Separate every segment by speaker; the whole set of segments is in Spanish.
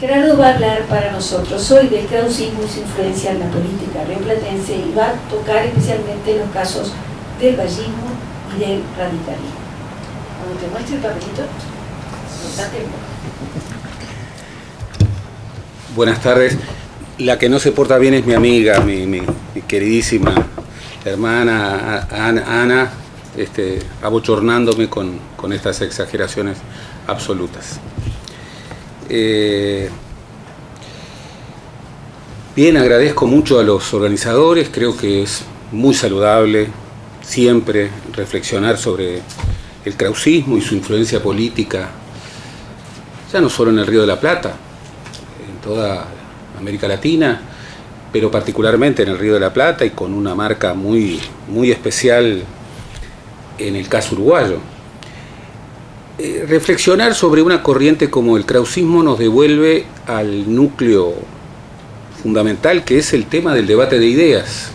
Speaker 1: Gerardo va a hablar para nosotros hoy del krausismo y su influencia en la política rioplatense y va a tocar especialmente los casos del vallismo y del radicalismo. Cuando te muestre el papelito, notate el nombre.
Speaker 2: Buenas tardes. La que no se porta bien es mi amiga, mi queridísima hermana Ana, abochornándome con estas exageraciones absolutas. Bien, agradezco mucho a los organizadores, creo que es muy saludable siempre reflexionar sobre el krausismo y su influencia política, ya no solo en el Río de la Plata, en toda América Latina, pero particularmente en el Río de la Plata y con una marca muy, muy especial en el caso uruguayo. Reflexionar sobre una corriente como el krausismo nos devuelve al núcleo fundamental, que es el tema del debate de ideas,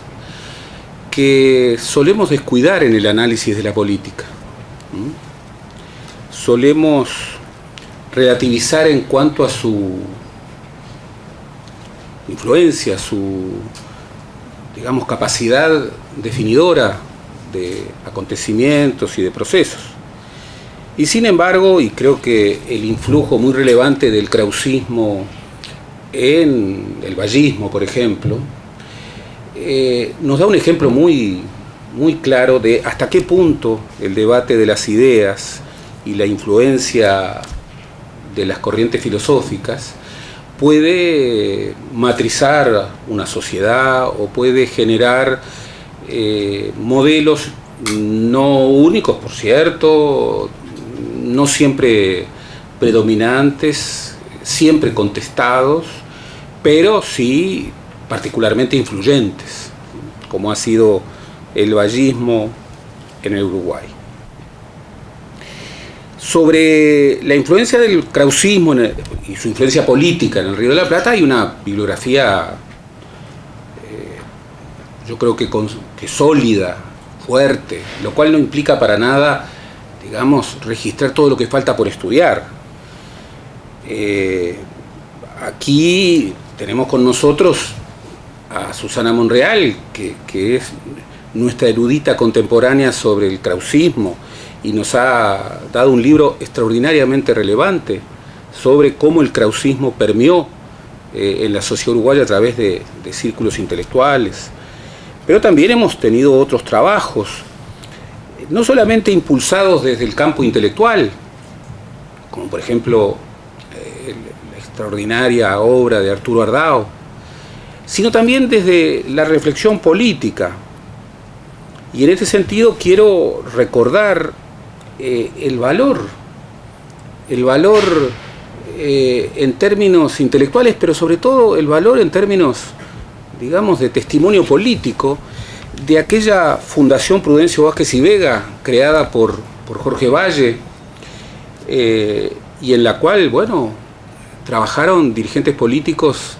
Speaker 2: que solemos descuidar en el análisis de la política. Solemos relativizar en cuanto a su influencia, su, digamos, capacidad definidora de acontecimientos y de procesos. Y sin embargo, y creo que el influjo muy relevante del krausismo en el vallismo, por ejemplo, nos da un ejemplo muy, muy claro de hasta qué punto el debate de las ideas y la influencia de las corrientes filosóficas puede matrizar una sociedad o puede generar modelos no únicos, por cierto, no siempre predominantes, siempre contestados, pero sí particularmente influyentes, como ha sido el vallismo en el Uruguay. Sobre la influencia del krausismo y su influencia política en el Río de la Plata hay una bibliografía, yo creo que sólida, fuerte, lo cual no implica para nada, digamos, registrar todo lo que falta por estudiar. Aquí tenemos con nosotros a Susana Monreal, que es nuestra erudita contemporánea sobre el krausismo y nos ha dado un libro extraordinariamente relevante sobre cómo el krausismo permeó en la sociedad uruguaya a través de círculos intelectuales. Pero también hemos tenido otros trabajos, no solamente impulsados desde el campo intelectual, como por ejemplo la extraordinaria obra de Arturo Ardao, sino también desde la reflexión política. Y en este sentido quiero recordar el valor en términos intelectuales, pero sobre todo el valor en términos, digamos, de testimonio político de aquella Fundación Prudencio Vázquez y Vega, creada por Jorge Valle, y en la cual, bueno, trabajaron dirigentes políticos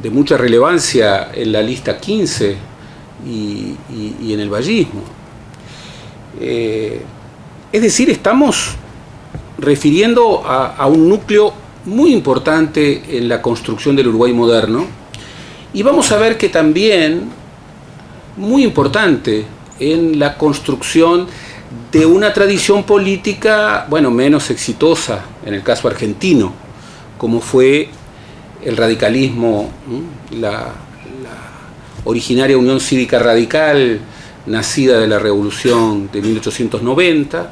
Speaker 2: de mucha relevancia en la lista 15 y en el vallismo. Es decir, estamos refiriendo a un núcleo muy importante en la construcción del Uruguay moderno, y vamos a ver que también muy importante en la construcción de una tradición política, bueno, menos exitosa en el caso argentino, como fue el radicalismo, la originaria Unión Cívica Radical, nacida de la Revolución de 1890,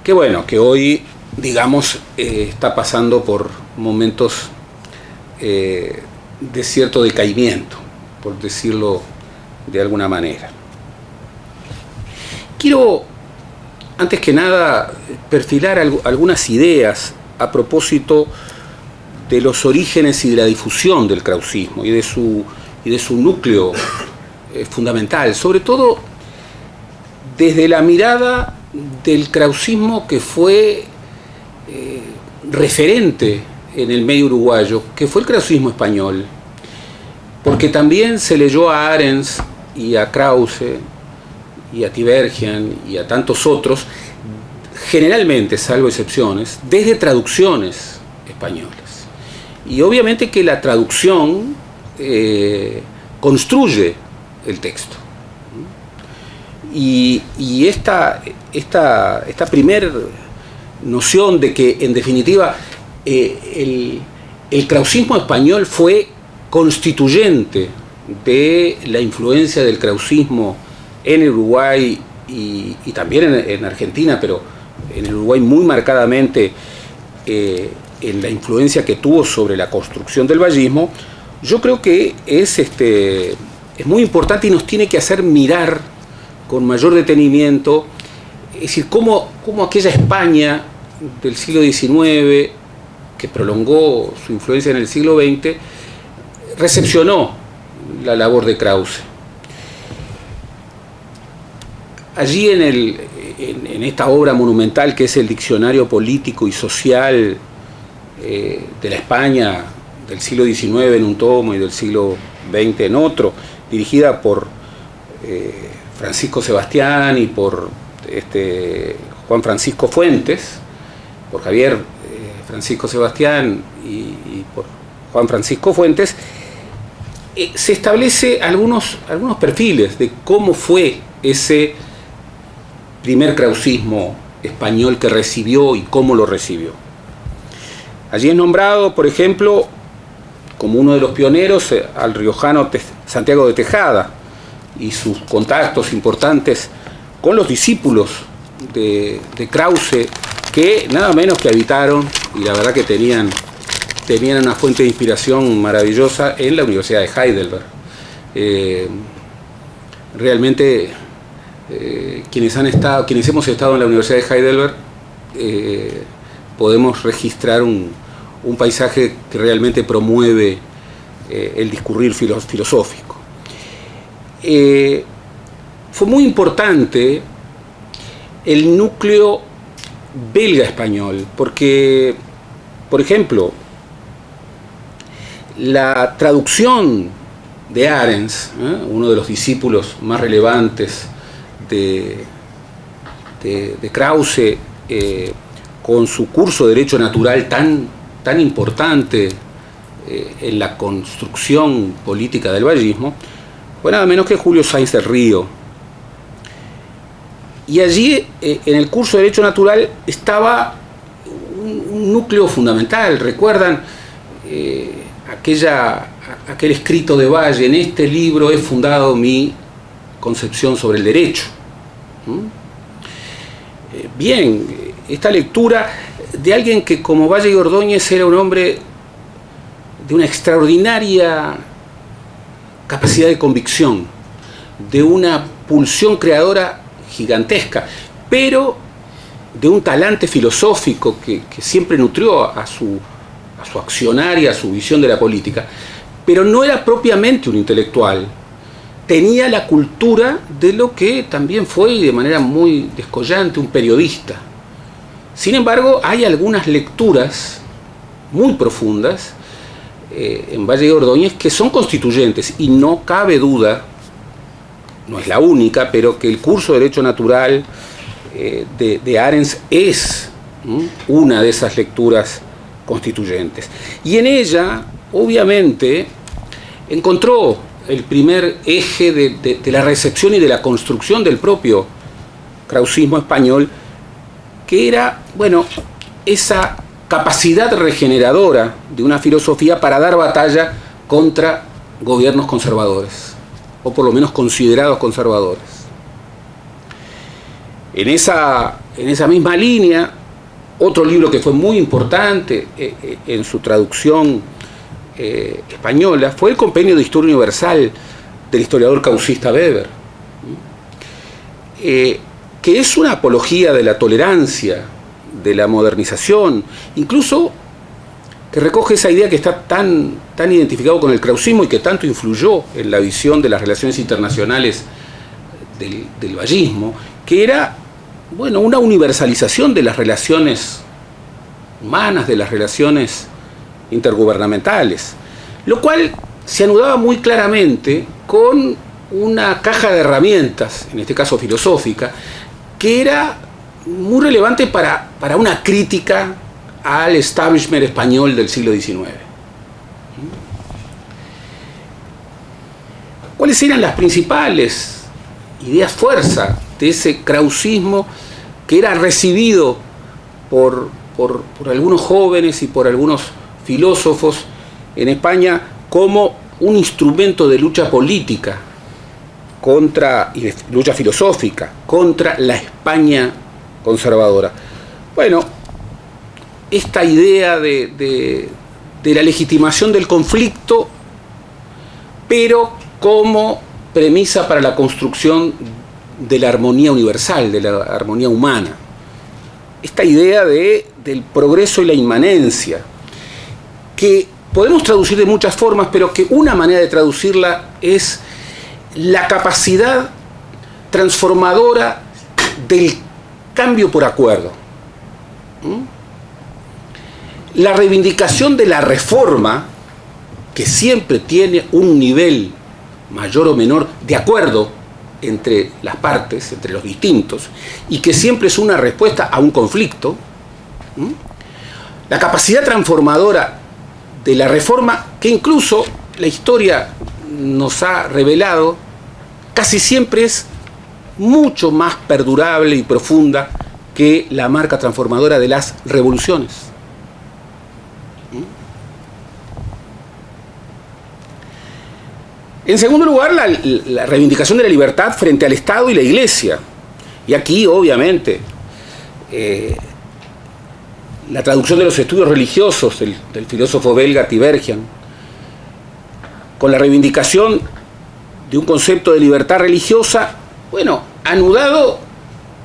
Speaker 2: que bueno, que hoy, digamos, está pasando por momentos de cierto decaimiento, por decirlo de alguna manera. Quiero, antes que nada, perfilar algunas ideas a propósito de los orígenes y de la difusión del krausismo y de su núcleo fundamental, sobre todo desde la mirada del krausismo que fue referente en el medio uruguayo, que fue el krausismo español, porque también se leyó a Arens y a Krause y a Tiberghien y a tantos otros, generalmente, salvo excepciones, desde traducciones españolas. Y obviamente que la traducción construye el texto. Y esta primer noción de que, en definitiva, el krausismo español fue constituyente de la influencia del krausismo en el Uruguay y también en Argentina, pero en el Uruguay muy marcadamente en la influencia que tuvo sobre la construcción del vallismo, yo creo que es muy importante y nos tiene que hacer mirar con mayor detenimiento, es decir, cómo aquella España del siglo XIX, que prolongó su influencia en el siglo XX, recepcionó la labor de Krause. Allí en esta obra monumental que es el Diccionario Político y Social de la España del siglo XIX en un tomo y del siglo XX en otro, dirigida por Francisco Sebastián y por Juan Francisco Fuentes, por Javier Francisco Sebastián y por Juan Francisco Fuentes, se establece algunos perfiles de cómo fue ese primer krausismo español que recibió y cómo lo recibió. Allí es nombrado, por ejemplo, como uno de los pioneros al riojano Santiago de Tejada y sus contactos importantes con los discípulos de Krause, que nada menos que habitaron, y la verdad que tenían una fuente de inspiración maravillosa en la Universidad de Heidelberg. Realmente quienes hemos estado en la Universidad de Heidelberg podemos registrar un paisaje que realmente promueve el discurrir filosófico. Fue muy importante el núcleo belga-español, porque, por ejemplo, la traducción de Arens, uno de los discípulos más relevantes de Krause, con su curso de Derecho Natural tan importante en la construcción política del vallismo, fue nada menos que Julio Sáenz del Río. Y allí, en el curso de Derecho Natural, estaba un núcleo fundamental. ¿Recuerdan aquel escrito de Valle? En este libro he fundado mi concepción sobre el derecho. Bien, esta lectura de alguien que, como Valle y Ordóñez, era un hombre de una extraordinaria capacidad de convicción, de una pulsión creadora gigantesca, pero de un talante filosófico que siempre nutrió a su accionar y a su visión de la política, pero no era propiamente un intelectual. Tenía la cultura de lo que también fue, y de manera muy descollante, un periodista. Sin embargo, hay algunas lecturas muy profundas en Valle y Ordóñez que son constituyentes, y no cabe duda, no es la única, pero que el curso de Derecho Natural de Arens es una de esas lecturas constituyentes. Y en ella, obviamente, encontró el primer eje de la recepción y de la construcción del propio krausismo español, que era, bueno, esa capacidad regeneradora de una filosofía para dar batalla contra gobiernos conservadores, o por lo menos considerados conservadores. En esa misma línea, otro libro que fue muy importante en su traducción española fue el Compendio de Historia Universal del historiador krausista Weber, que es una apología de la tolerancia, de la modernización, incluso que recoge esa idea que está tan identificado con el krausismo y que tanto influyó en la visión de las relaciones internacionales del vallismo, que era, bueno, una universalización de las relaciones humanas, de las relaciones intergubernamentales, lo cual se anudaba muy claramente con una caja de herramientas, en este caso filosófica, que era muy relevante para una crítica al establishment español del siglo XIX. ¿Cuáles eran las principales ideas fuerza de ese krausismo que era recibido por algunos jóvenes y por algunos filósofos en España como un instrumento de lucha política y de lucha filosófica contra la España conservadora? Bueno, esta idea de la legitimación del conflicto, pero como premisa para la construcción de la armonía universal, de la armonía humana. Esta idea del progreso y la inmanencia, que podemos traducir de muchas formas, pero que una manera de traducirla es la capacidad transformadora del cambio por acuerdo. La reivindicación de la reforma, que siempre tiene un nivel mayor o menor de acuerdo entre las partes, entre los distintos, y que siempre es una respuesta a un conflicto. La capacidad transformadora de la reforma, que incluso la historia nos ha revelado, casi siempre es mucho más perdurable y profunda que la marca transformadora de las revoluciones. En segundo lugar, la reivindicación de la libertad frente al Estado y la Iglesia. Y aquí, obviamente, la traducción de los estudios religiosos del filósofo belga Tiberghien, con la reivindicación de un concepto de libertad religiosa, bueno, anudado,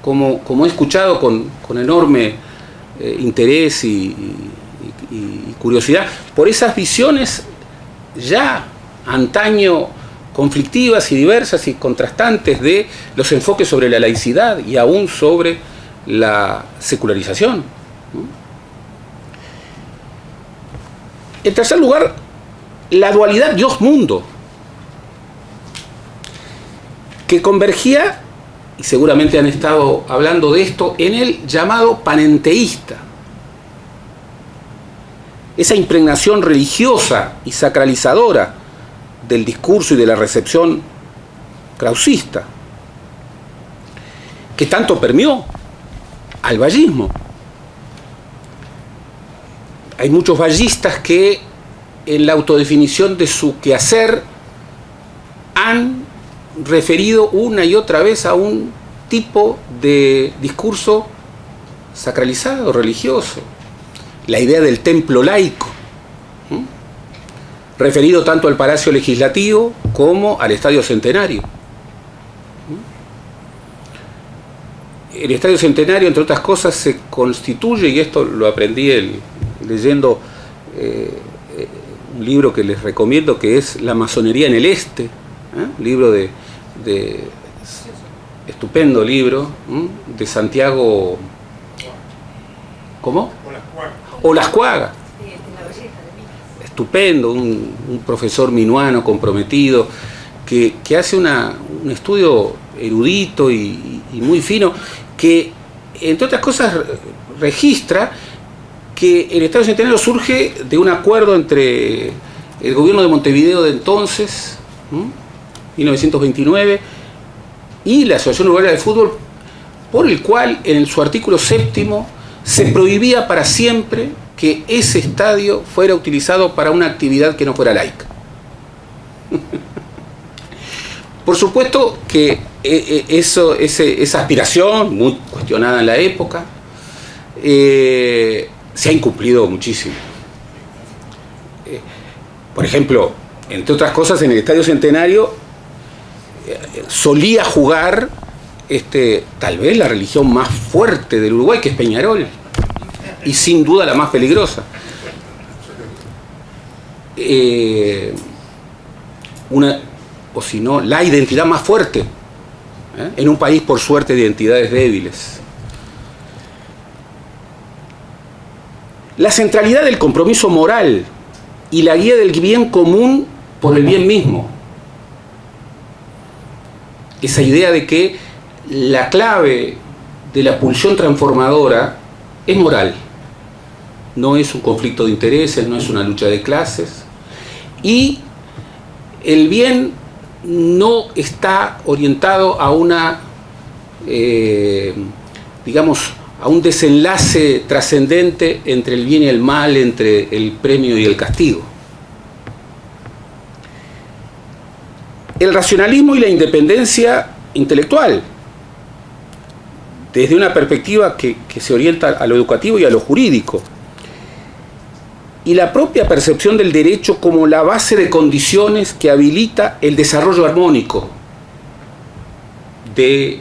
Speaker 2: como he escuchado con enorme interés y curiosidad, por esas visiones ya antaño conflictivas y diversas y contrastantes de los enfoques sobre la laicidad y aún sobre la secularización. En tercer lugar, la dualidad Dios-mundo, que convergía, y seguramente han estado hablando de esto, en el llamado panenteísta. Esa impregnación religiosa y sacralizadora del discurso y de la recepción krausista, que tanto permeó al vallismo. Hay muchos vallistas que en la autodefinición de su quehacer han referido una y otra vez a un tipo de discurso sacralizado, religioso, la idea del templo laico, referido tanto al Palacio Legislativo como al Estadio Centenario. El Estadio Centenario, entre otras cosas, se constituye, y esto lo aprendí leyendo un libro que les recomiendo, que es La masonería en el Este, un libro de estupendo libro, de Santiago, ¿cómo? Olascuaga. Estupendo, un profesor minuano comprometido, que hace un estudio erudito y muy fino, que entre otras cosas registra que el Estadio Centenario surge de un acuerdo entre el gobierno de Montevideo de entonces, 1929, y la Asociación Uruguaya de Fútbol, por el cual en su artículo 7º se prohibía para siempre que ese estadio fuera utilizado para una actividad que no fuera laica. Por supuesto que esa aspiración, muy cuestionada en la época, se ha incumplido muchísimo. Por ejemplo, entre otras cosas, en el Estadio Centenario solía jugar tal vez la religión más fuerte del Uruguay, que es Peñarol, y sin duda la más peligrosa. O si no, la identidad más fuerte, en un país, por suerte, de identidades débiles. La centralidad del compromiso moral y la guía del bien común por el bien mismo. Esa idea de que la clave de la pulsión transformadora es moral. No es un conflicto de intereses, no es una lucha de clases. Y el bien no está orientado a una, digamos, a un desenlace trascendente entre el bien y el mal, entre el premio y el castigo. El racionalismo y la independencia intelectual, desde una perspectiva que se orienta a lo educativo y a lo jurídico, y la propia percepción del derecho como la base de condiciones que habilita el desarrollo armónico de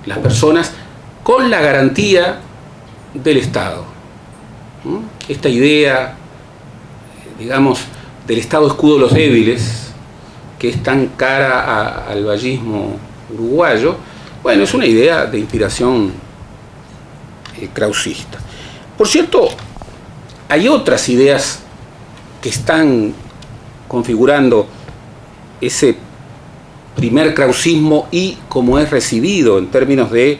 Speaker 2: las personas con la garantía del Estado. Esta idea, digamos, del Estado escudo de los débiles, que es tan cara al vallismo uruguayo, bueno, es una idea de inspiración krausista. Por cierto, hay otras ideas que están configurando ese primer krausismo y cómo es recibido en términos de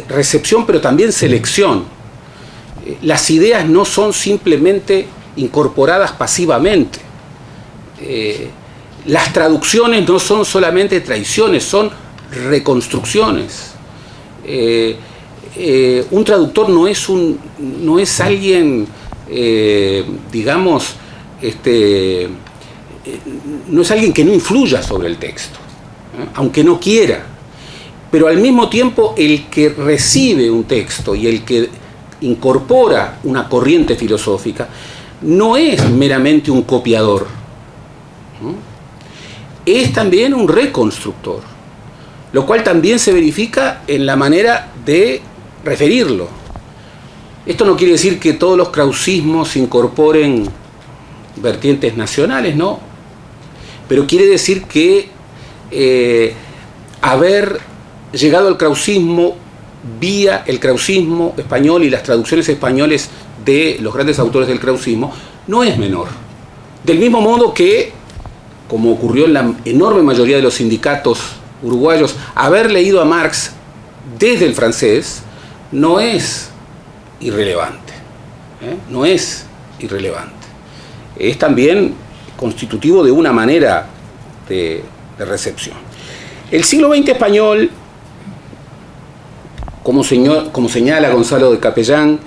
Speaker 2: recepción, pero también selección. Las ideas no son simplemente incorporadas pasivamente. Las traducciones no son solamente traiciones, son reconstrucciones. Un traductor no es alguien, digamos, no es alguien que no influya sobre el texto, aunque no quiera. Pero al mismo tiempo el que recibe un texto y el que incorpora una corriente filosófica no es meramente un copiador, es también un reconstructor, lo cual también se verifica en la manera de referirlo. Esto no quiere decir que todos los krausismos incorporen vertientes nacionales, no, pero quiere decir que haber llegado al krausismo vía el krausismo español y las traducciones españoles de los grandes autores del krausismo no es menor. Del mismo modo que, como ocurrió en la enorme mayoría de los sindicatos uruguayos, haber leído a Marx desde el francés no es irrelevante, no es irrelevante. Es también constitutivo de una manera de recepción. El siglo XX español, como señala Gonzalo de Capellán,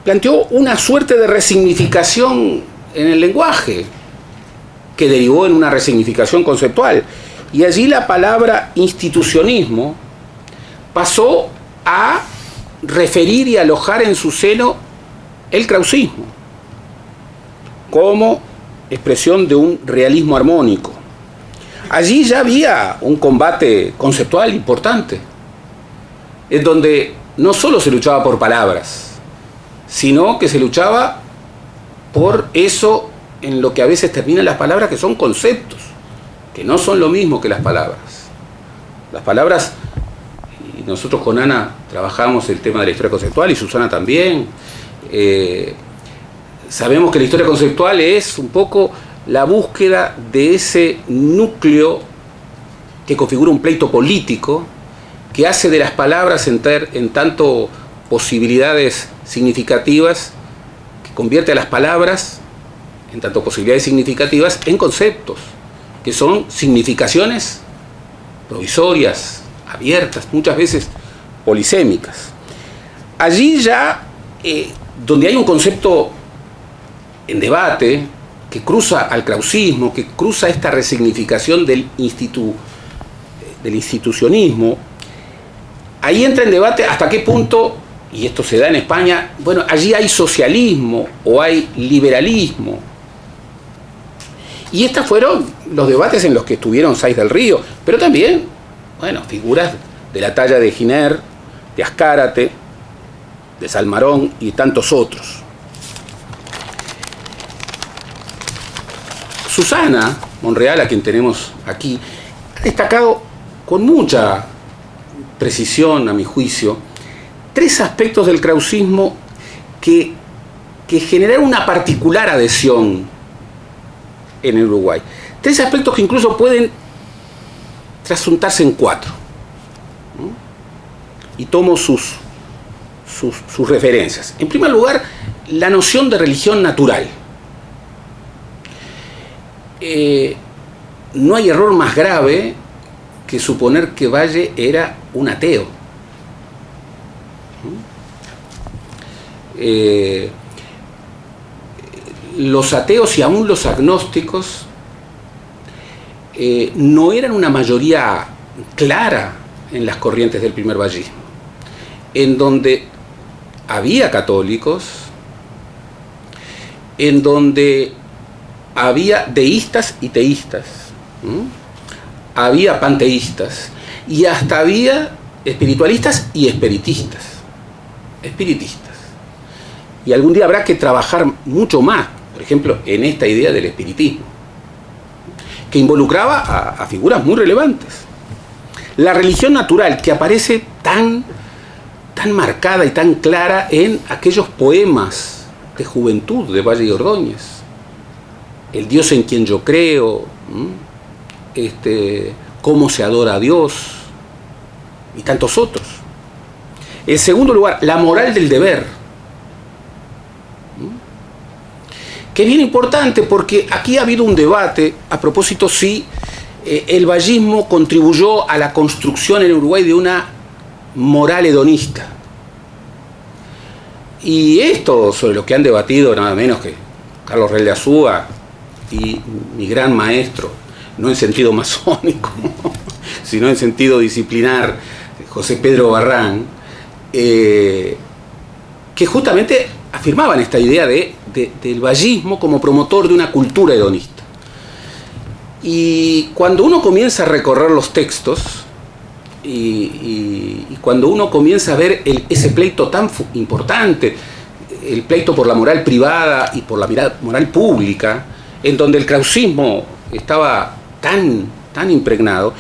Speaker 2: planteó una suerte de resignificación en el lenguaje, que derivó en una resignificación conceptual. Y allí la palabra institucionismo pasó a referir y alojar en su seno el krausismo, como expresión de un realismo armónico. Allí ya había un combate conceptual importante, en donde no solo se luchaba por palabras, sino que se luchaba por eso en lo que a veces terminan las palabras, que son conceptos, que no son lo mismo que las palabras. Las palabras, y nosotros con Ana trabajamos el tema de la historia conceptual, y Susana también, sabemos que la historia conceptual es un poco la búsqueda de ese núcleo que configura un pleito político, que hace de las palabras en tanto posibilidades significativas, que convierte a las palabras en tanto posibilidades significativas en conceptos, que son significaciones provisorias, abiertas, muchas veces polisémicas. Allí ya, donde hay un concepto en debate, que cruza al krausismo, que cruza esta resignificación del institucionismo, ahí entra en debate hasta qué punto, y esto se da en España, bueno, allí hay socialismo o hay liberalismo. Y estos fueron los debates en los que estuvieron Sáiz del Río, pero también, bueno, figuras de la talla de Giner, de Azcárate, de Salmarón y tantos otros. Susana Monreal, a quien tenemos aquí, ha destacado con mucha precisión, a mi juicio, 3 aspectos del krausismo que generaron una particular adhesión en el Uruguay. 3 aspectos que incluso pueden trasuntarse en 4. Y tomo sus referencias. En primer lugar, la noción de religión natural. no hay error más grave que suponer que Valle era un ateo. Los ateos y aún los agnósticos no eran una mayoría clara en las corrientes del primer vallismo, en donde había católicos, en donde había deístas y teístas, había panteístas y hasta había espiritualistas y espiritistas. Y algún día habrá que trabajar mucho más, por ejemplo, en esta idea del espiritismo, que involucraba a figuras muy relevantes. La religión natural, que aparece tan marcada y tan clara en aquellos poemas de juventud de Valle y Ordóñez. El Dios en quien yo creo, cómo se adora a Dios, y tantos otros. En segundo lugar, la moral del deber, que es bien importante porque aquí ha habido un debate a propósito si el vallismo contribuyó a la construcción en Uruguay de una moral hedonista. Y esto sobre lo que han debatido nada menos que Carlos Rey de Azúa y mi gran maestro, no en sentido masónico, sino en sentido disciplinar, José Pedro Barrán, que justamente afirmaban esta idea del vallismo como promotor de una cultura hedonista. Y cuando uno comienza a recorrer los textos y cuando uno comienza a ver ese pleito tan importante, el pleito por la moral privada y por la moral pública, en donde el krausismo estaba tan impregnado,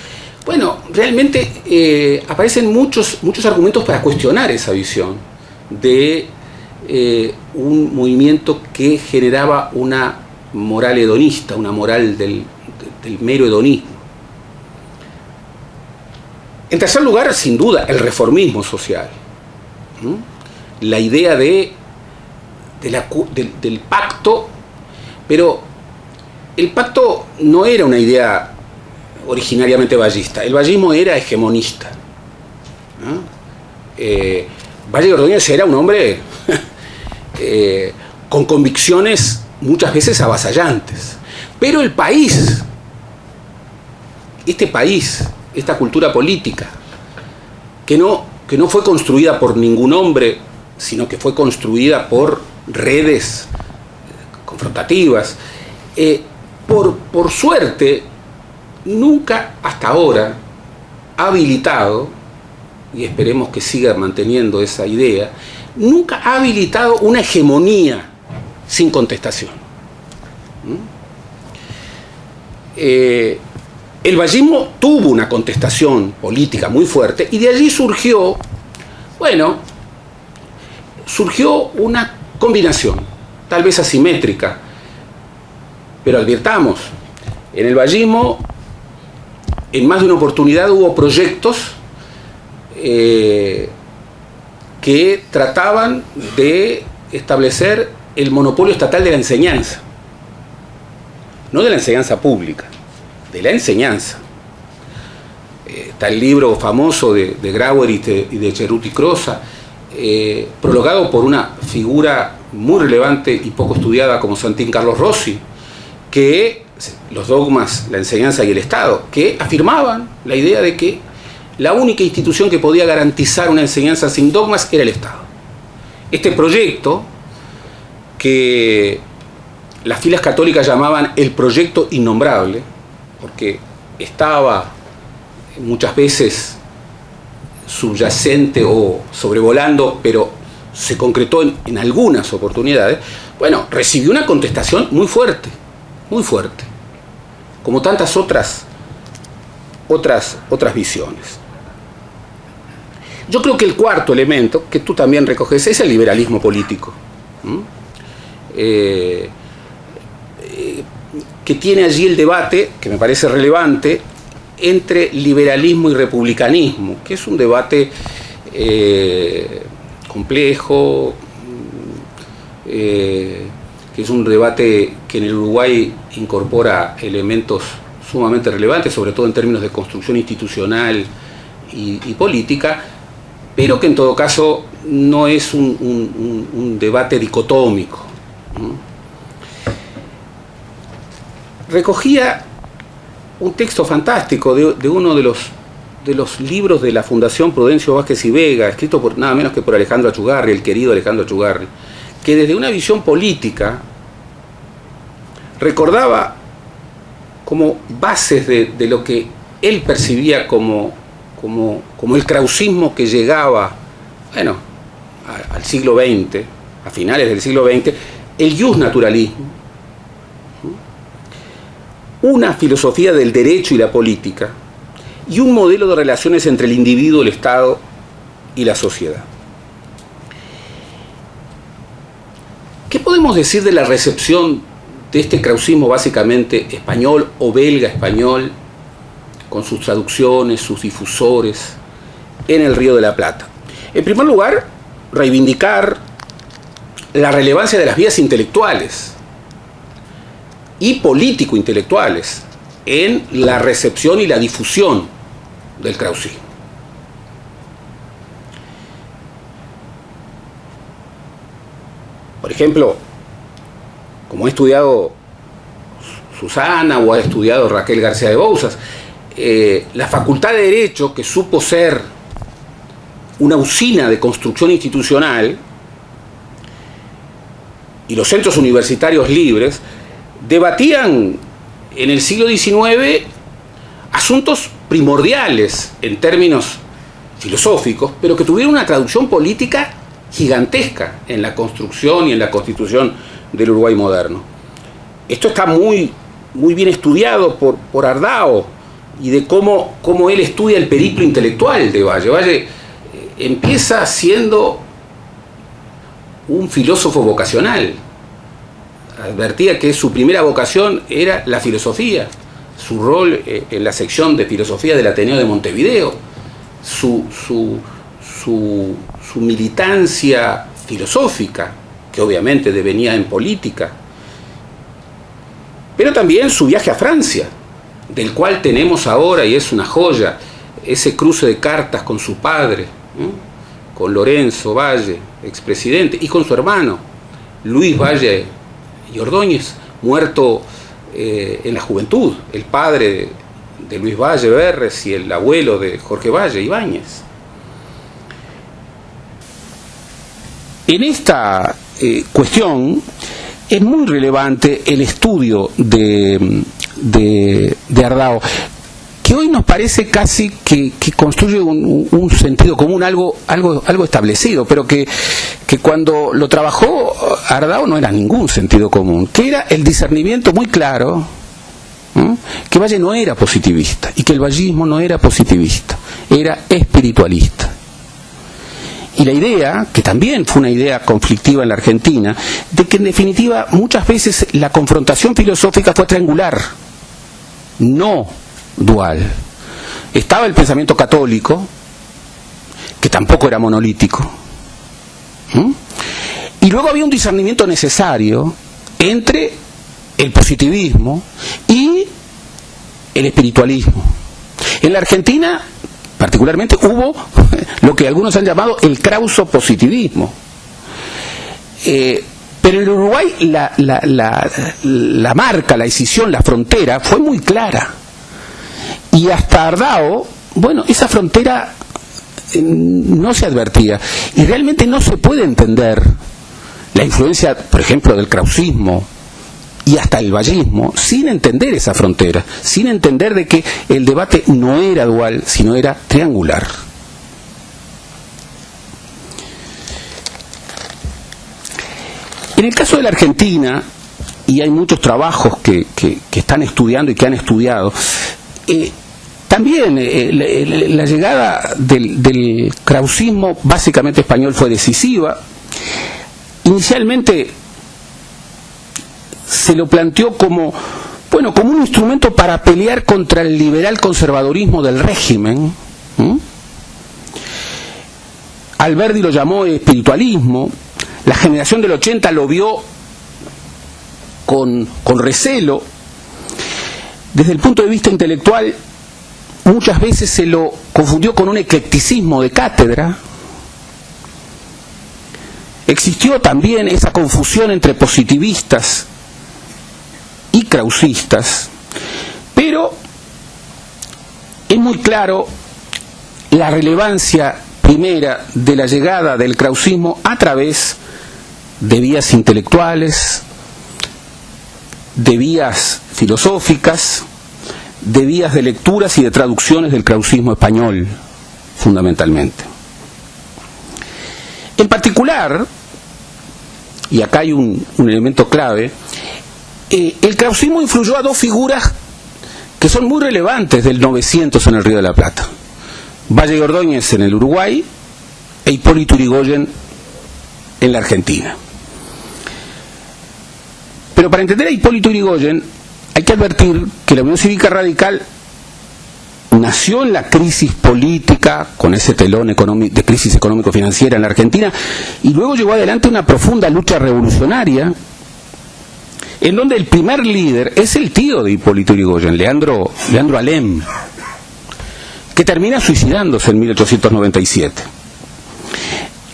Speaker 2: bueno, realmente aparecen muchos argumentos para cuestionar esa visión de un movimiento que generaba una moral hedonista, una moral del mero hedonismo. En tercer lugar, sin duda, el reformismo social. La idea del pacto, pero el pacto no era una idea originariamente vallista. El vallismo era hegemonista. Valle de Ordóñez era un hombre con convicciones muchas veces avasallantes. Pero el país, esta cultura política, que no fue construida por ningún hombre, sino que fue construida por redes confrontativas, por suerte, nunca hasta ahora ha habilitado, y esperemos que siga manteniendo esa idea, nunca ha habilitado una hegemonía sin contestación. El vallismo tuvo una contestación política muy fuerte y de allí surgió una combinación, tal vez asimétrica, pero advirtamos, en el vallismo en más de una oportunidad hubo proyectos que trataban de establecer el monopolio estatal de la enseñanza, no de la enseñanza pública, de la enseñanza. Está el libro famoso de Grauer y de Cerruti Crosa, prologado por una figura muy relevante y poco estudiada como Santín Carlos Rossi, que los dogmas, la enseñanza y el Estado, que afirmaban la idea de que la única institución que podía garantizar una enseñanza sin dogmas era el Estado. Este proyecto, que las filas católicas llamaban el proyecto innombrable, porque estaba muchas veces subyacente o sobrevolando, pero se concretó en algunas oportunidades, bueno, recibió una contestación muy fuerte, como tantas otras visiones. Yo creo que el cuarto elemento, que tú también recoges, es el liberalismo político, que tiene allí el debate, que me parece relevante, entre liberalismo y republicanismo, que es un debate complejo, que que es un debate que en el Uruguay incorpora elementos sumamente relevantes, sobre todo en términos de construcción institucional y política, pero que en todo caso no es un debate dicotómico. Recogía un texto fantástico de uno de los libros de la Fundación Prudencio Vázquez y Vega, escrito por nada menos que por Alejandro Achugarri, el querido Alejandro Achugarri, que desde una visión política recordaba como bases de lo que él percibía como el krausismo que llegaba, bueno, al siglo XX, a finales del siglo XX, el justnaturalismo, una filosofía del derecho y la política, y un modelo de relaciones entre el individuo, el Estado y la sociedad. ¿Qué podemos decir de la recepción de este krausismo básicamente español o belga español, con sus traducciones, sus difusores, en el Río de la Plata? En primer lugar, reivindicar la relevancia de las vías intelectuales y político-intelectuales en la recepción y la difusión del krausismo. Por ejemplo, como ha estudiado Susana o ha estudiado Raquel García de Bouzas, la Facultad de Derecho, que supo ser una usina de construcción institucional, y los centros universitarios libres, debatían en el siglo XIX asuntos primordiales en términos filosóficos, pero que tuvieron una traducción política gigantesca en la construcción y en la constitución del Uruguay moderno. Esto está muy bien estudiado por Ardao, y de cómo él estudia el periplo intelectual de Valle. Valle empieza siendo un filósofo vocacional. Advertía que su primera vocación era la filosofía, su rol en la sección de filosofía del Ateneo de Montevideo, su militancia filosófica, que obviamente devenía en política, pero también su viaje a Francia, del cual tenemos ahora, y es una joya, ese cruce de cartas con su padre, con Lorenzo Valle, expresidente, y con su hermano, Luis Valle y Ordóñez, muerto en la juventud, el padre de Luis Valle Berres y el abuelo de Jorge Valle Ibáñez. En esta cuestión es muy relevante el estudio de Ardao, que hoy nos parece casi que construye un sentido común, algo establecido, pero que cuando lo trabajó Ardao no era ningún sentido común, que era el discernimiento muy claro, que Valle no era positivista y que el vallismo no era positivista, era espiritualista. Y la idea, que también fue una idea conflictiva en la Argentina, de que en definitiva muchas veces la confrontación filosófica fue triangular, no dual. Estaba el pensamiento católico, que tampoco era monolítico, y luego había un discernimiento necesario entre el positivismo y el espiritualismo. En la Argentina particularmente hubo lo que algunos han llamado el krauso-positivismo. Pero en Uruguay la marca, la decisión, la frontera fue muy clara. Y hasta Ardao, bueno, esa frontera no se advertía. Y realmente no se puede entender la influencia, por ejemplo, del krausismo y hasta el vallismo, sin entender esa frontera, sin entender de que el debate no era dual, sino era triangular. En el caso de la Argentina, y hay muchos trabajos que están estudiando y que han estudiado, también la llegada del krausismo básicamente español fue decisiva. Inicialmente se lo planteó como un instrumento para pelear contra el liberal conservadurismo del régimen. Alberdi lo llamó espiritualismo. La generación del 80 lo vio con recelo. Desde el punto de vista intelectual, muchas veces se lo confundió con un eclecticismo de cátedra. Existió también esa confusión entre positivistas y krausistas, pero es muy claro la relevancia primera de la llegada del krausismo a través de vías intelectuales, de vías filosóficas, de vías de lecturas y de traducciones del krausismo español, fundamentalmente. En particular, y acá hay un elemento clave, el krausismo influyó a dos figuras que son muy relevantes del 900 en el Río de la Plata: Valle y Ordóñez en el Uruguay e Hipólito Yrigoyen en la Argentina. Pero para entender a Hipólito Yrigoyen hay que advertir que la Unión Cívica Radical nació en la crisis política, con ese telón de crisis económico-financiera en la Argentina, y luego llevó adelante una profunda lucha revolucionaria, en donde el primer líder es el tío de Hipólito Yrigoyen, Leandro Alem, que termina suicidándose en 1897.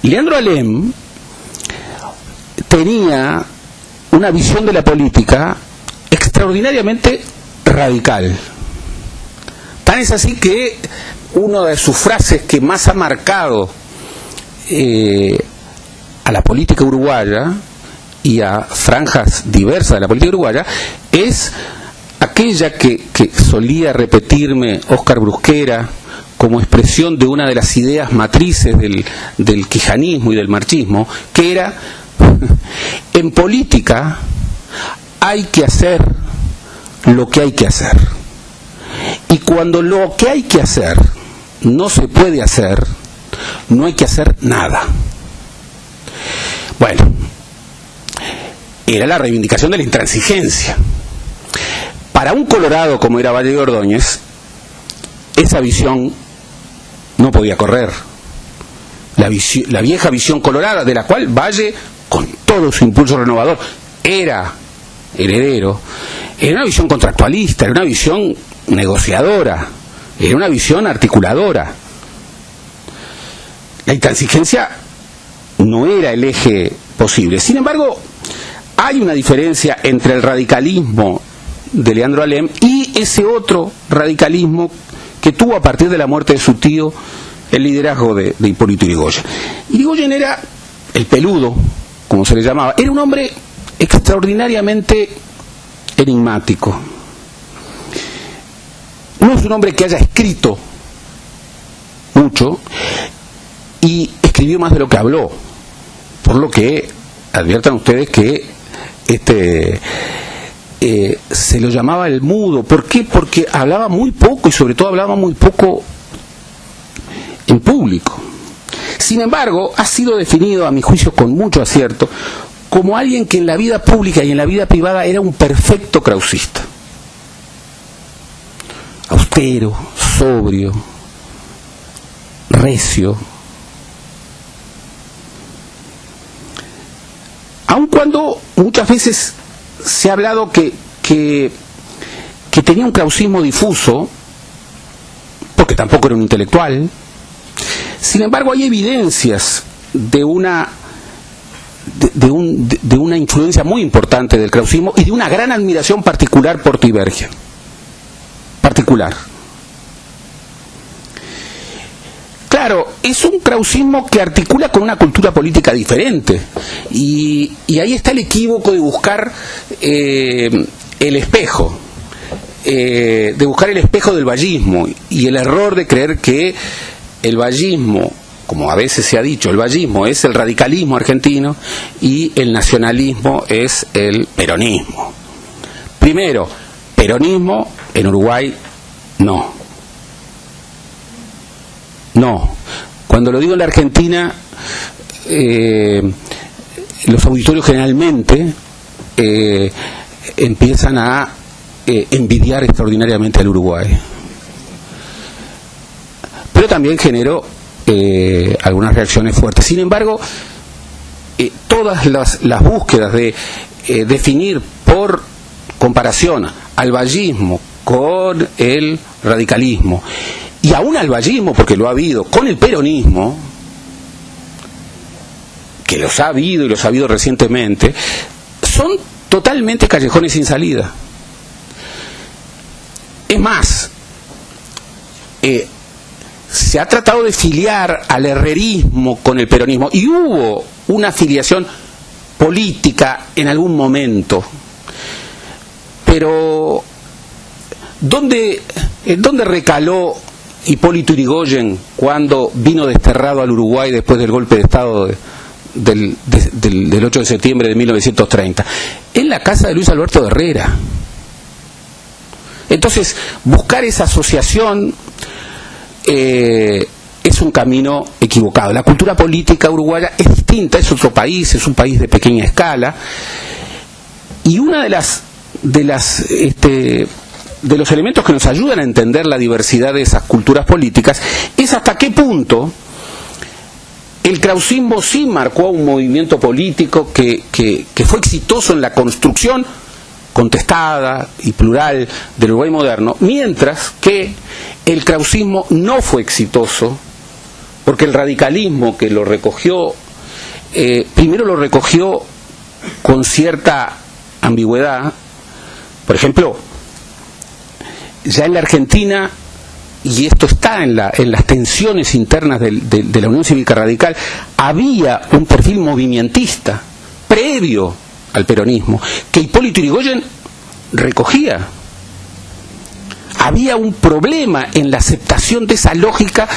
Speaker 2: Leandro Alem tenía una visión de la política extraordinariamente radical. Tan es así que una de sus frases que más ha marcado a la política uruguaya y a franjas diversas de la política uruguaya es aquella que solía repetirme Óscar Brusquera como expresión de una de las ideas matrices del quijanismo y del marxismo, que era: en política hay que hacer lo que hay que hacer, y cuando lo que hay que hacer no se puede hacer, no hay que hacer nada. Bueno, era la reivindicación de la intransigencia. Para un colorado como era Valle y Ordóñez, esa visión no podía correr. La vieja visión colorada, de la cual Valle, con todo su impulso renovador, era heredero, era una visión contractualista, era una visión negociadora, era una visión articuladora. La intransigencia no era el eje posible. Sin embargo, hay una diferencia entre el radicalismo de Leandro Alem y ese otro radicalismo que tuvo a partir de la muerte de su tío el liderazgo de Hipólito Yrigoyen. Yrigoyen era el peludo, como se le llamaba. Era un hombre extraordinariamente enigmático. No es un hombre que haya escrito mucho, y escribió más de lo que habló, por lo que adviertan ustedes que se lo llamaba el mudo. ¿Por qué? Porque hablaba muy poco, y sobre todo hablaba muy poco en público. Sin embargo, ha sido definido, a mi juicio con mucho acierto, como alguien que en la vida pública y en la vida privada era un perfecto krausista. Austero, sobrio, recio. Aun cuando muchas veces se ha hablado que tenía un krausismo difuso, porque tampoco era un intelectual, sin embargo hay evidencias de una influencia muy importante del krausismo y de una gran admiración particular por Tiberghien. Particular. Claro, es un krausismo que articula con una cultura política diferente, y ahí está el equívoco de buscar el espejo, del vallismo, y el error de creer que el vallismo, como a veces se ha dicho, el vallismo es el radicalismo argentino y el nacionalismo es el peronismo. Primero, peronismo en Uruguay no. No. Cuando lo digo en la Argentina, los auditorios generalmente empiezan a envidiar extraordinariamente al Uruguay. Pero también generó algunas reacciones fuertes. Sin embargo, todas las búsquedas de definir por por comparación al vallismo con el radicalismo, y aún al vallismo, porque lo ha habido, con el peronismo, que los ha habido y los ha habido recientemente, son totalmente callejones sin salida. Es más, se ha tratado de filiar al herrerismo con el peronismo, y hubo una filiación política en algún momento, pero ¿dónde recaló Hipólito Yrigoyen cuando vino desterrado al Uruguay después del golpe de Estado del 8 de septiembre de 1930? En la casa de Luis Alberto de Herrera. Entonces, buscar esa asociación es un camino equivocado. La cultura política uruguaya es distinta, es otro país, es un país de pequeña escala, y una de los elementos que nos ayudan a entender la diversidad de esas culturas políticas es hasta qué punto el krausismo sí marcó un movimiento político que fue exitoso en la construcción contestada y plural del Uruguay moderno, mientras que el krausismo no fue exitoso, porque el radicalismo que lo recogió, primero lo recogió con cierta ambigüedad. Por ejemplo, ya en la Argentina, y esto está en las tensiones internas de la Unión Cívica Radical, había un perfil movimentista previo al peronismo que Hipólito Yrigoyen recogía. Había un problema en la aceptación de esa lógica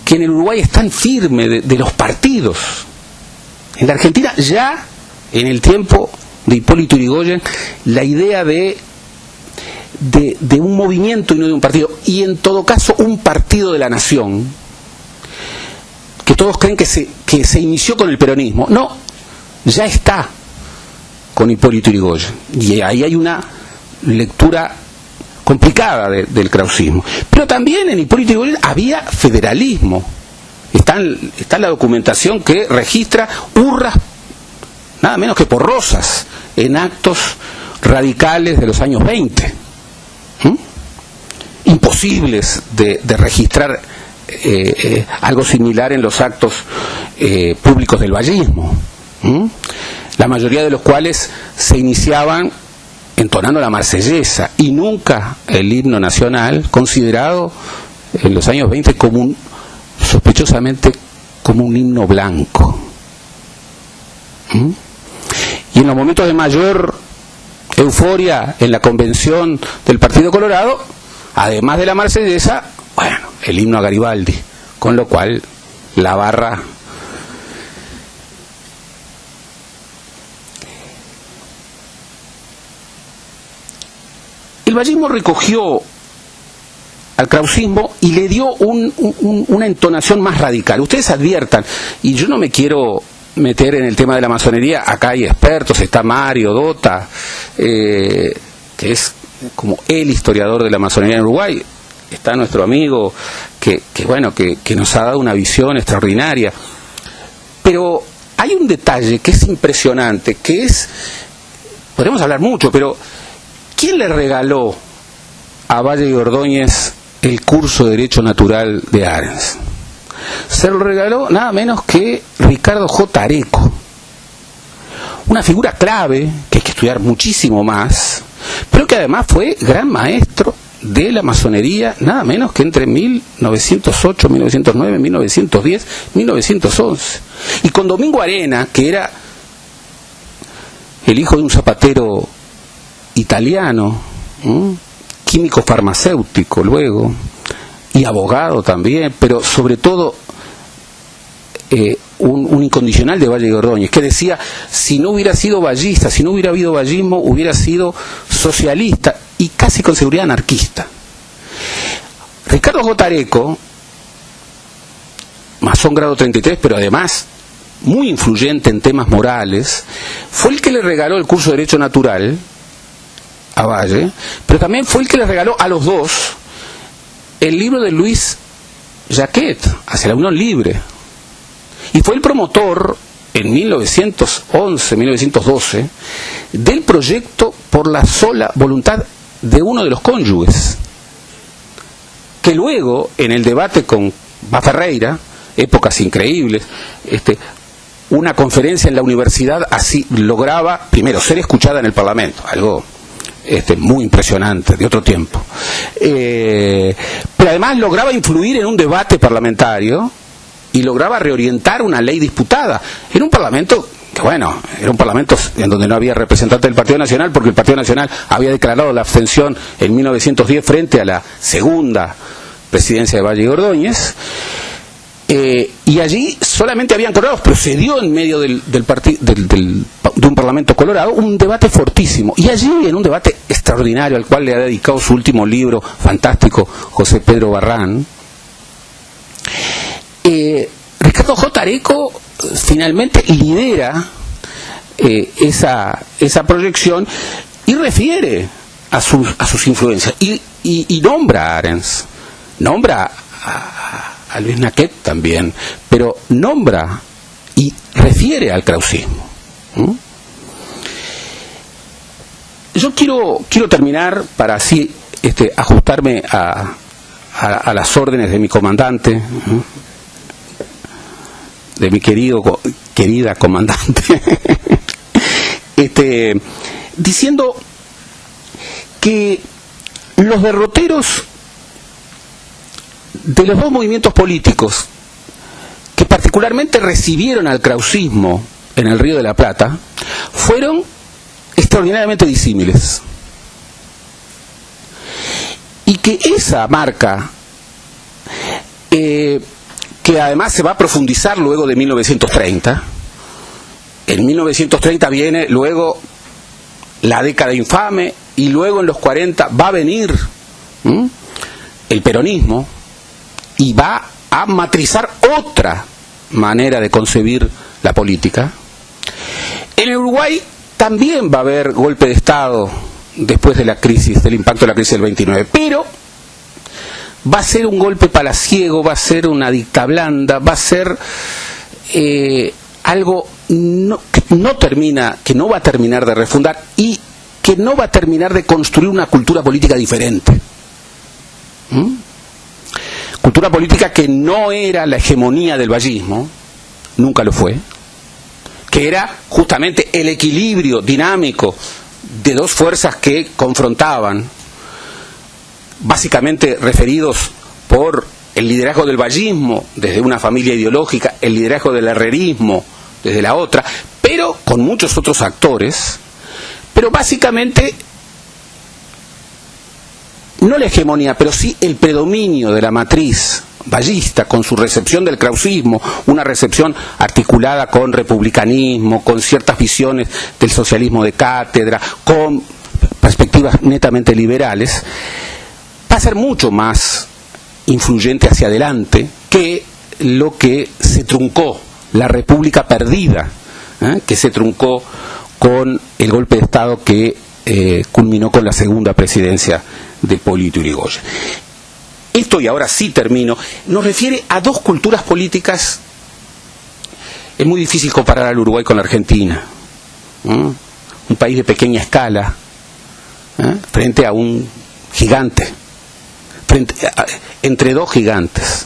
Speaker 2: que en el Uruguay es tan firme de los partidos. En la Argentina, ya en el tiempo de Hipólito Yrigoyen, la idea de un movimiento y no de un partido, y en todo caso un partido de la nación, que todos creen que se inició con el peronismo. No, ya está con Hipólito Yrigoyen, y ahí hay una lectura complicada del krausismo. Pero también en Hipólito Yrigoyen había federalismo. Está la documentación que registra urras nada menos que porrosas en actos radicales de los años 20, imposibles de registrar algo similar en los actos públicos del vallismo, la mayoría de los cuales se iniciaban entonando la marsellesa y nunca el himno nacional, considerado en los años 20 sospechosamente como un himno blanco. Y en los momentos de mayor euforia en la convención del Partido Colorado, además de la marsellesa, bueno, el himno a Garibaldi, con lo cual la barra el vallismo recogió al krausismo y le dio una entonación más radical. Ustedes adviertan, y yo no me quiero meter en el tema de la masonería, acá hay expertos, está Mario Dota, que es como el historiador de la masonería en Uruguay, está nuestro amigo que nos ha dado una visión extraordinaria, pero hay un detalle que es impresionante, que es, podemos hablar mucho, pero ¿quién le regaló a Valle y Ordóñez el curso de Derecho Natural de Arens? Se lo regaló nada menos que Ricardo J. Areco, una figura clave que hay que estudiar muchísimo más, pero que además fue gran maestro de la masonería nada menos que entre 1908, 1909, 1910, 1911. Y con Domingo Arena, que era el hijo de un zapatero italiano, químico farmacéutico luego, y abogado también, pero sobre todo un incondicional de Valle y Ordóñez, que decía, si no hubiera sido vallista, si no hubiera habido vallismo, hubiera sido socialista y casi con seguridad anarquista. Ricardo J. Areco, masón grado 33, pero además muy influyente en temas morales, fue el que le regaló el curso de Derecho Natural a Valle, pero también fue el que le regaló a los dos el libro de Luis Jacquet, Hacia la Unión Libre, y fue el promotor en 1911, 1912, del proyecto por la sola voluntad de uno de los cónyuges, que luego, en el debate con Ferreira, épocas increíbles, una conferencia en la universidad así lograba, primero, ser escuchada en el Parlamento, algo muy impresionante, de otro tiempo, pero además lograba influir en un debate parlamentario y lograba reorientar una ley disputada en un Parlamento que, bueno, era un Parlamento en donde no había representante del Partido Nacional, porque el Partido Nacional había declarado la abstención en 1910 frente a la segunda presidencia de Valle y Ordóñez, y allí solamente habían colorados, pero se dio en medio de un Parlamento colorado un debate fortísimo, y allí, en un debate extraordinario al cual le ha dedicado su último libro fantástico José Pedro Barrán, Ricardo J. Areco finalmente lidera esa proyección y refiere a sus influencias y nombra a Arens, nombra a Luis Naquet también, pero nombra y refiere al krausismo. Yo quiero terminar para así ajustarme a las órdenes de mi comandante, de mi querida comandante, diciendo que los derroteros de los dos movimientos políticos que particularmente recibieron al krausismo en el Río de la Plata fueron extraordinariamente disímiles, y que esa marca, que además se va a profundizar luego de 1930, en 1930 viene luego la década infame, y luego en los 40 va a venir el peronismo, y va a matrizar otra manera de concebir la política. En el Uruguay también va a haber golpe de Estado después de la crisis, del impacto de la crisis del 29, pero va a ser un golpe palaciego, va a ser una dicta blanda, va a ser algo que no va a terminar de refundar, y que no va a terminar de construir una cultura política diferente. Cultura política que no era la hegemonía del vallismo, nunca lo fue, que era justamente el equilibrio dinámico de dos fuerzas que confrontaban, básicamente referidos por el liderazgo del vallismo desde una familia ideológica, el liderazgo del herrerismo desde la otra, pero con muchos otros actores, pero básicamente no la hegemonía, pero sí el predominio de la matriz vallista, con su recepción del krausismo, una recepción articulada con republicanismo, con ciertas visiones del socialismo de cátedra, con perspectivas netamente liberales, va a ser mucho más influyente hacia adelante que lo que se truncó, la república perdida, que se truncó con el golpe de Estado que culminó con la segunda presidencia de Hipólito Yrigoyen. Esto, y ahora sí termino, nos refiere a dos culturas políticas. Es muy difícil comparar al Uruguay con la Argentina, un país de pequeña escala, frente a un gigante, entre dos gigantes,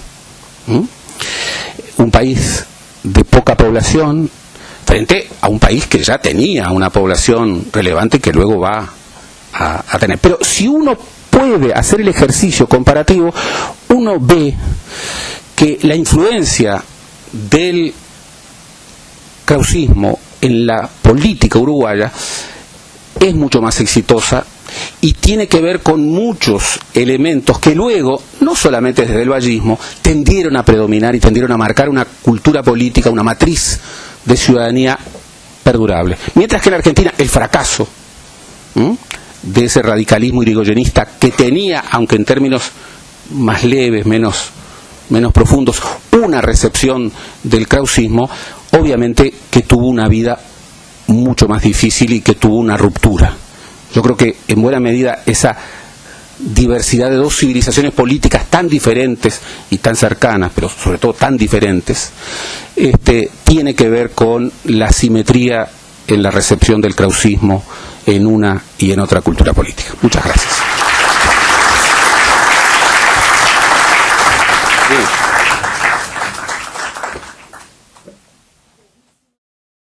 Speaker 2: un país de poca población frente a un país que ya tenía una población relevante, que luego va a tener. Pero si uno puede hacer el ejercicio comparativo, uno ve que la influencia del krausismo en la política uruguaya es mucho más exitosa, y tiene que ver con muchos elementos que luego, no solamente desde el vallismo, tendieron a predominar y tendieron a marcar una cultura política, una matriz de ciudadanía perdurable. Mientras que en la Argentina el fracaso de ese radicalismo irigoyenista que tenía, aunque en términos más leves, menos profundos, una recepción del krausismo, obviamente que tuvo una vida mucho más difícil y que tuvo una ruptura. Yo creo que en buena medida esa diversidad de dos civilizaciones políticas tan diferentes y tan cercanas, pero sobre todo tan diferentes, tiene que ver con la simetría en la recepción del krausismo en una y en otra cultura política. Muchas gracias.